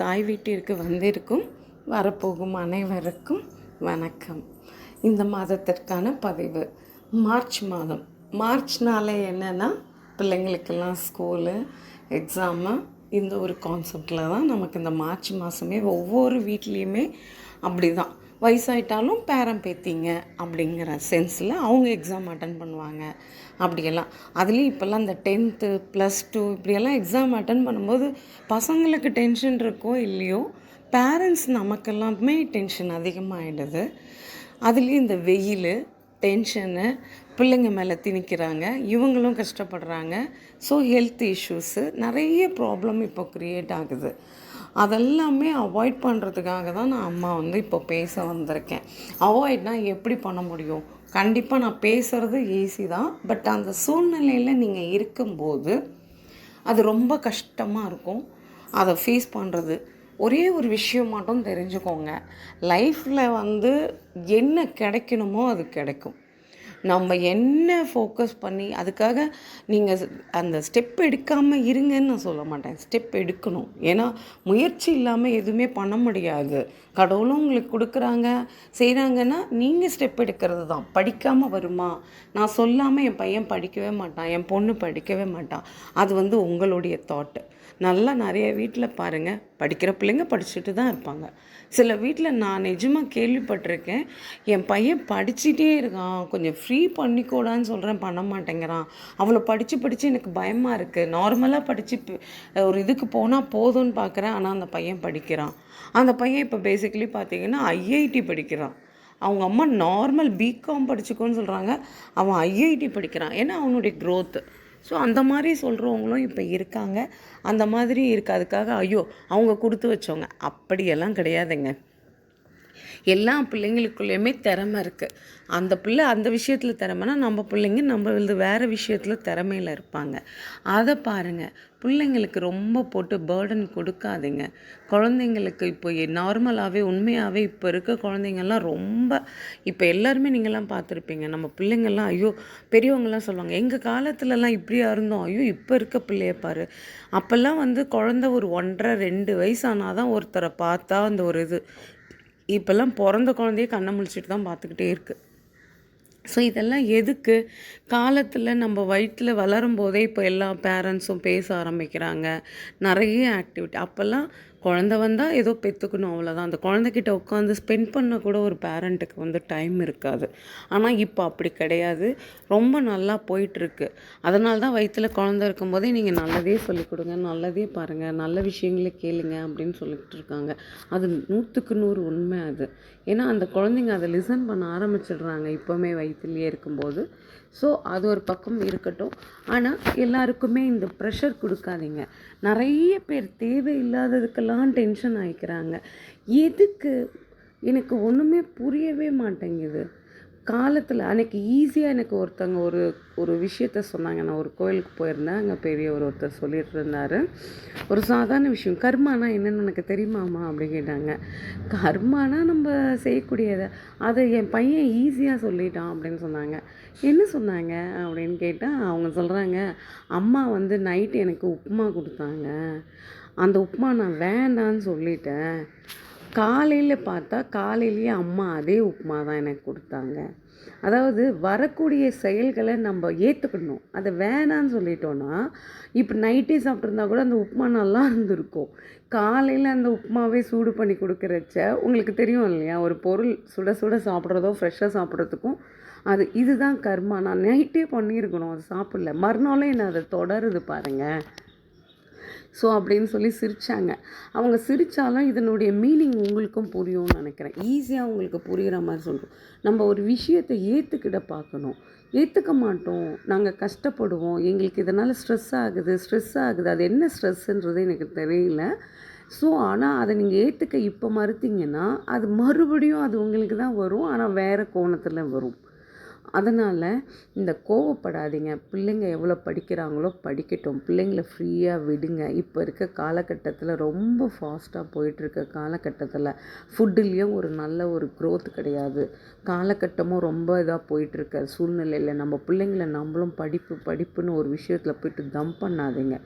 தாய் வீட்டிற்கு வந்திருக்கும் வரப்போகும் அனைவருக்கும் வணக்கம். இந்த மாதத்திற்கான பதிவு மார்ச் மாதம். மார்ச்னாலே என்னென்னா பிள்ளைங்களுக்கெல்லாம் ஸ்கூலு எக்ஸாமு இந்த ஒரு கான்செப்டில் தான் நமக்கு இந்த மார்ச் மாதமே ஒவ்வொரு வீட்லேயுமே அப்படி தான். வயசாயிட்டாலும் பேரன் பேத்திங்க அப்படிங்கிற சென்ஸில் அவங்க எக்ஸாம் அட்டன் பண்ணுவாங்க. அப்படியெல்லாம் அதுலேயும் இப்போல்லாம் இந்த 10th +2 இப்படியெல்லாம் எக்ஸாம் அட்டன் பண்ணும்போது பசங்களுக்கு டென்ஷன் இருக்கோ இல்லையோ, பேரண்ட்ஸ் நமக்கெல்லாமே டென்ஷன் அதிகமாகிடுது. அதுலேயும் இந்த வெயில் டென்ஷனு பிள்ளைங்க மேலே திணிக்கிறாங்க, இவங்களும் கஷ்டப்படுறாங்க. ஸோ ஹெல்த் இஷ்யூஸு நிறைய ப்ராப்ளம் இப்போ க்ரியேட் ஆகுது. அதெல்லாமே அவாய்ட் பண்ணுறதுக்காக தான் நான் அம்மா இப்போ பேச வந்திருக்கேன். அவாய்ட்னால் எப்படி பண்ண முடியும்? கண்டிப்பாக நான் பேசுகிறது ஈஸி தான். பட் அந்த சூழ்நிலையில் நீங்கள் இருக்கும்போது அது ரொம்ப கஷ்டமாக இருக்கும். அதை ஃபேஸ் பண்ணுறது ஒரே ஒரு விஷயம் மட்டும் தெரிஞ்சுக்கோங்க. லைஃப்பில் என்ன கிடைக்கணுமோ அது கிடைக்கும். நம்ம என்ன ஃபோக்கஸ் பண்ணி அதுக்காக நீங்கள் அந்த ஸ்டெப் எடுக்காமல் இருங்கன்னு நான் சொல்ல மாட்டேன். ஸ்டெப் எடுக்கணும். ஏன்னா முயற்சி இல்லாமல் எதுவுமே பண்ண முடியாது. கடவுளும் உங்களுக்கு கொடுக்குறாங்க செய்கிறாங்கன்னா நீங்கள் ஸ்டெப் எடுக்கிறது தான். படிக்காமல் வருமா? நான் சொல்லாமல் என் பையன் படிக்கவே மாட்டான், என் பொண்ணு படிக்கவே மாட்டான். அது உங்களுடைய தாட்டு. நல்லா நிறைய வீட்டில் பாருங்கள், படிக்கிற பிள்ளைங்க படிச்சுட்டு தான் இருப்பாங்க. சில வீட்டில் நான் நிஜமாக கேள்விப்பட்டிருக்கேன், என் பையன் படிச்சுட்டே இருக்கான், கொஞ்சம் ஃப்ரீ பண்ணிக்கூடான்னு சொல்கிறேன், பண்ண மாட்டேங்கிறான். அவ்வளோ படித்து எனக்கு பயமாக இருக்குது. நார்மலாக படித்து ஒரு இதுக்கு போனால் போதும்னு பார்க்குறேன், ஆனால் அந்த பையன் படிக்கிறான். அந்த பையன் இப்போ பேசிக்கலி பார்த்திங்கன்னா ஐஐடி படிக்கிறான். அவங்க அம்மா நார்மல் பிகாம் படிச்சுக்கோன்னு சொல்கிறாங்க, அவன் ஐஐடி படிக்கிறான். ஏன்னா அவனுடைய க்ரோத்து. ஸோ அந்த மாதிரி சொல்கிறவங்களும் இப்போ இருக்காங்க. அந்த மாதிரி அதுக்காக ஐயோ அவங்க கொடுத்து வச்சவங்க அப்படியெல்லாம் கிடையாதுங்க. எல்லா பிள்ளைங்களுக்குள்ளேயுமே திறமை இருக்குது. அந்த பிள்ளை அந்த விஷயத்தில் திறமைனா நம்ம பிள்ளைங்க நம்ம வேறு விஷயத்தில் திறமையில் இருப்பாங்க. அதை பாருங்கள். பிள்ளைங்களுக்கு ரொம்ப போட்டு பேர்டன் கொடுக்காதீங்க. குழந்தைங்களுக்கு இப்போ நார்மலாகவே உண்மையாகவே இப்போ இருக்க குழந்தைங்கள்லாம் ரொம்ப இப்போ எல்லாருமே நீங்கள்லாம் பார்த்துருப்பீங்க. நம்ம பிள்ளைங்கள்லாம் ஐயோ பெரியவங்கள்லாம் சொல்லுவாங்க, எங்கள் காலத்துலலாம் இப்படியா இருந்தோம், ஐயோ இப்போ இருக்க பிள்ளைய பாரு. அப்போல்லாம் குழந்த ஒரு 1.5 2 வயசு ஆனால் தான் ஒருத்தரை பார்த்தா அந்த ஒரு இது. இப்போல்லாம் பிறந்த குழந்தைய கண்ணை முழிச்சிட்டு தான் பார்த்துக்கிட்டே இருக்குது. ஸோ இதெல்லாம் எதுக்கு? காலத்தில் நம்ம வயிற்றில் வளரும் போதே இப்போ எல்லா பேரண்ட்ஸும் பேச ஆரம்பிக்கிறாங்க. நிறைய ஆக்டிவிட்டி. அப்போல்லாம் குழந்த வந்தால் ஏதோ பெற்றுக்கணும், அவ்வளோதான். அந்த குழந்தைக்கிட்ட உட்காந்து ஸ்பெண்ட் பண்ண கூட ஒரு பேரண்ட்டுக்கு டைம் இருக்காது. ஆனால் இப்போ அப்படி கிடையாது. ரொம்ப நல்லா போயிட்டுருக்கு. அதனால தான் வயிற்றில் குழந்த இருக்கும்போதே நீங்கள் நல்லதே சொல்லிக் கொடுங்க, நல்லதே பாருங்கள், நல்ல விஷயங்களே கேளுங்க அப்படின்னு சொல்லிக்கிட்டு இருக்காங்க. அது 100க்கு 100 உண்மை அது. ஏன்னா அந்த குழந்தைங்க அதை லிசன் பண்ண ஆரம்பிச்சிடுறாங்க இப்போவுமே வயிற்றுலையே இருக்கும்போது. ஸோ அது ஒரு பக்கம் இருக்கட்டும். ஆனால் எல்லாருக்குமே இந்த ப்ரெஷர் கொடுக்காதீங்க. நிறைய பேர் தேவையில்லாததுக்கெல்லாம் டென்ஷன் ஆகிக்கிறாங்க. எதுக்கு? எனக்கு ஒன்றுமே புரியவே மாட்டேங்குது. காலத்தில் அன்றைக்கி ஈஸியாக எனக்கு ஒருத்தவங்க ஒரு ஒரு விஷயத்த சொன்னாங்க. நான் ஒரு கோயிலுக்கு போயிருந்தேன். அங்கே பெரியவர் ஒருத்தர் சொல்லிட்டு இருந்தார். ஒரு சாதாரண விஷயம், கர்மானா என்னென்னு எனக்கு தெரியுமாம்மா அப்படி கேட்டாங்க. கர்மானா நம்ம செய்யக்கூடியதை, அதை என் பையன் ஈஸியாக சொல்லிட்டான் அப்படின்னு சொன்னாங்க. என்ன சொன்னாங்க அப்படின்னு கேட்டால் அவங்க சொல்கிறாங்க, அம்மா நைட்டு எனக்கு உப்புமா கொடுத்தாங்க, அந்த உப்புமா நான் வேண்டான்னு சொல்லிட்டேன். காலையில் பார்த்தா காலையிலேயே அம்மா அதே உப்புமா தான் எனக்கு கொடுத்தாங்க. அதாவது வரக்கூடிய செயல்களை நம்ம ஏற்றுக்கணும். அதை வேணான்னு சொல்லிட்டோன்னா, இப்போ நைட்டே சாப்பிட்ருந்தா கூட அந்த உப்புமா நல்லா இருந்திருக்கும். காலையில் அந்த உப்புமாவே சூடு பண்ணி கொடுக்குறச்ச உங்களுக்கு தெரியும் இல்லையா, ஒரு பொருள் சுட சுட சாப்பிட்றதோ ஃப்ரெஷ்ஷாக சாப்பிட்றதுக்கும் இதுதான் கர்மா. நான் நைட்டே பண்ணியிருக்கணும், அது சாப்பிடல, மறுநாளும் என்ன அதை தொடருது பாருங்கள். ஸோ அப்படின்னு சொல்லி சிரித்தாங்க. அவங்க சிரித்தாலும் இதனுடைய மீனிங் உங்களுக்கும் புரியும்னு நினைக்கிறேன். ஈஸியாக உங்களுக்கு புரிகிற மாதிரி சொல்கிறோம். நம்ம ஒரு விஷயத்தை ஏற்றுக்கிட பார்க்கணும். ஏற்றுக்க மாட்டோம், நாங்கள் கஷ்டப்படுவோம், எங்களுக்கு இதனால் ஸ்ட்ரெஸ் ஆகுது. அது என்ன ஸ்ட்ரெஸ்ஸுன்றது எனக்கு தெரியல. ஸோ ஆனால் அதை நீங்கள் ஏற்றுக்க இப்போ மறுத்தீங்கன்னா அது மறுபடியும் அது உங்களுக்கு தான் வரும். ஆனால் வேறு கோணத்தில் வரும். அதனால் இந்த கோவப்படாதீங்க. பிள்ளைங்க எவ்வளோ படிக்கிறாங்களோ படிக்கட்டும். பிள்ளைங்கள ஃப்ரீயாக விடுங்க. இப்போ இருக்க காலகட்டத்தில் ரொம்ப ஃபாஸ்ட்டாக போயிட்டுருக்க காலகட்டத்தில் ஃபுட்டுலேயும் ஒரு நல்ல ஒரு க்ரோத் கிடையாது. காலகட்டமும் ரொம்ப இதாக போயிட்டுருக்க சூழ்நிலையில் நம்ம பிள்ளைங்கள நம்மளும் படிப்புன்னு ஒரு விஷயத்தில் போய்ட்டு தம் பண்ணாதீங்க.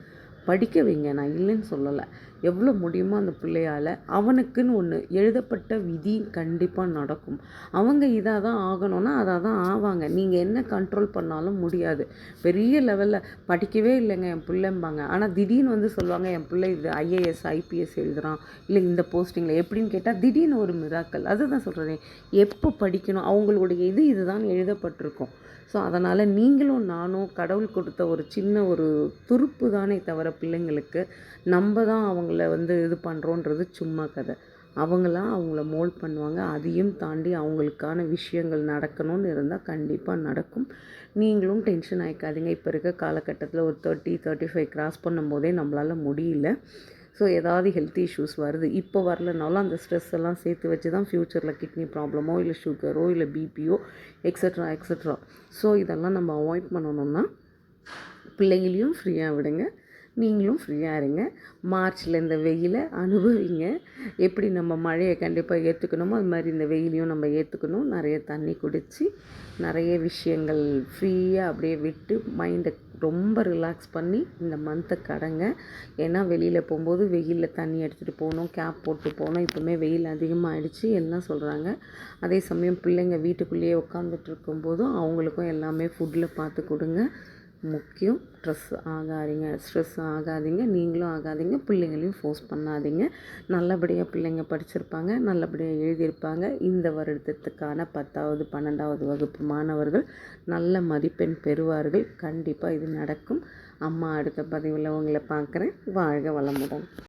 படிக்க வைங்க, நான் இல்லைன்னு சொல்லலை. எவ்வளோ முடியுமோ அந்த பிள்ளையால் அவனுக்குன்னு ஒன்று எழுதப்பட்ட விதி கண்டிப்பாக நடக்கும். அவங்க இதாக தான் ஆகணும்னா அதாக தான் ஆவாங்க. நீங்கள் என்ன கண்ட்ரோல் பண்ணாலும் முடியாது. பெரிய லெவலில் படிக்கவே இல்லைங்க என் பிள்ளைம்பாங்க. ஆனால் திடீர்னு வந்து சொல்லுவாங்க என் பிள்ளை இது ஐஏஎஸ் ஐபிஎஸ் எழுதுகிறான், இல்லை இந்த போஸ்டிங்கில் எப்படின்னு கேட்டால் திடீர்னு ஒரு மிராக்கள். அதுதான் சொல்கிறேன், எப்போ படிக்கணும் அவங்களுடைய இதுதான் எழுதப்பட்டிருக்கும். ஸோ அதனால் நீங்களும் நானும் கடவுள் கொடுத்த ஒரு சின்ன ஒரு துருப்பு தானே தவிர பிள்ளைங்களுக்கு நம்ம தான் அவங்கள வந்து இது பண்ணுறோன்றது சும்மா கதை. அவங்களாம் அவங்கள மோல்ட் பண்ணுவாங்க. அதையும் தாண்டி அவங்களுக்கான விஷயங்கள் நடக்கணும்னு இருந்தால் கண்டிப்பாக நடக்கும். நீங்களும் டென்ஷன் ஆகிக்காதீங்க. இப்போ இருக்க காலகட்டத்தில் ஒரு 30-35 கிராஸ் பண்ணும்போதே நம்மளால் முடியல. ஸோ ஏதாவது ஹெல்த் இஷ்யூஸ் வருது, இப்போ வரலனாலும் அந்த ஸ்ட்ரெஸ் எல்லாம் சேர்த்து வச்சு தான் ஃப்யூச்சரில் கிட்னி ப்ராப்ளமோ இல்லை சுகரோ இல்லை பிபியோ எக்ஸட்ரா எக்ஸட்ரா. ஸோ இதெல்லாம் நம்ம அவாய்ட் பண்ணணும்னா பிள்ளைங்களையும் ஃப்ரீயாக விடுங்க, நீங்களும் ஃப்ரீயாக இருங்க. மார்ச்சில் இந்த வெயிலை அனுபவிங்க. எப்படி நம்ம மழையை கண்டிப்பாக ஏற்றுக்கணுமோ அது மாதிரி இந்த வெயிலையும் நம்ம ஏற்றுக்கணும். நிறைய தண்ணி குடித்து நிறைய விஷயங்கள் ஃப்ரீயாக அப்படியே விட்டு மைண்டை ரொம்ப ரிலாக்ஸ் பண்ணி இந்த மந்த்தை கடங்க. ஏன்னா வெளியில் போகும்போது வெயிலில் தண்ணி எடுத்துகிட்டு போகணும், கேப் போட்டு போகணும். இப்போவுமே வெயில் அதிகமாகிடுச்சு எல்லாம் சொல்கிறாங்க. அதே சமயம் பிள்ளைங்க வீட்டுக்குள்ளேயே உட்காந்துட்டு இருக்கும்போதும் அவங்களுக்கும் எல்லாமே ஃபுட்டில் பார்த்து கொடுங்க. முக்கியம் ஸ்ட்ரெஸ் ஆகாதீங்க, நீங்களும் ஆகாதீங்க, பிள்ளைங்களையும் ஃபோர்ஸ் பண்ணாதீங்க. நல்லபடியாக பிள்ளைங்க படிச்சிருப்பாங்க, நல்லபடியாக எழுதியிருப்பாங்க. இந்த வருடத்துக்கான 10வது 12வது வகுப்பு மாணவர்கள் நல்ல மதிப்பெண் பெறுவார்கள். கண்டிப்பாக இது நடக்கும். அம்மா அடுத்த பதிவில் உங்களை பார்க்குறேன். வாழ்க வளமுடன்.